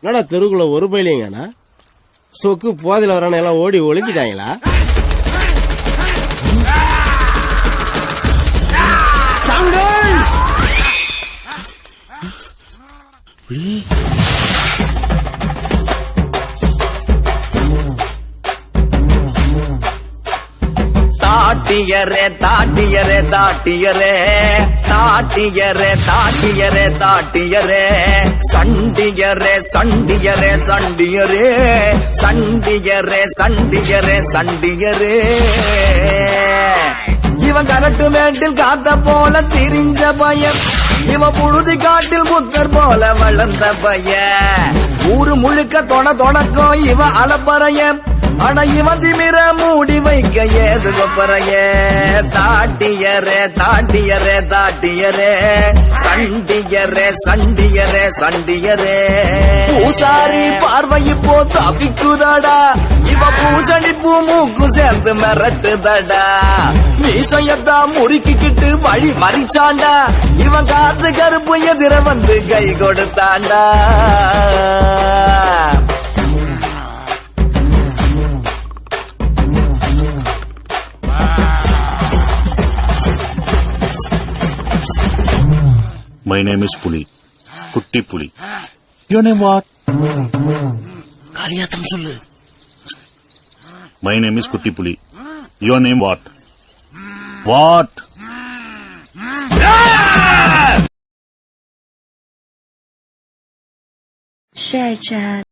என்னடா தெருக்குள்ள ஒரு பயிலிங்கண்ணா சொக்கு போதையில வரான எல்லாம் ஓடி ஒளிஞ்சிட்டாங்களா? தாட்டியரே தாட்டியரே தாட்டியரே தாட்டியரே தாட்டியரே தாட்டியரே சண்டியரே சண்டியரே சண்டியரே சண்டியரே சண்டியரே சண்டியரே இவன் கரட்டு மேட்டில் காத்த போல திரிஞ்ச பையன், இவன் புழுதி காட்டில் புத்தர் போல வளர்ந்த பையன். ஊரு முழுக்க தொடக்கம் இவன் அலப்பறையன், ஆனா இவன் திமிர மூடி வைக்க ஏது கொப்பறைய. தாட்டியரே தாட்டியரே தாட்டியரே சண்டியரே சண்டியரே சண்டியரே பூசாரி பார்வை இப்போ தவிக்குதாடா, இவ பூசணி பூ மூக்கு சேர்ந்து மிரட்டுதடா. மீசையத்தா முறுக்கிக்கிட்டு வழி மறிச்சாண்டா, இவன் காத்து கருப்பு எதிர வந்து கை கொடுத்தாண்டா. My name is Puli. Kutti Puli. Your name what? காளியாத்தம் சொல்லு. My name is Kutti Puli. Your name what? What? Share chat.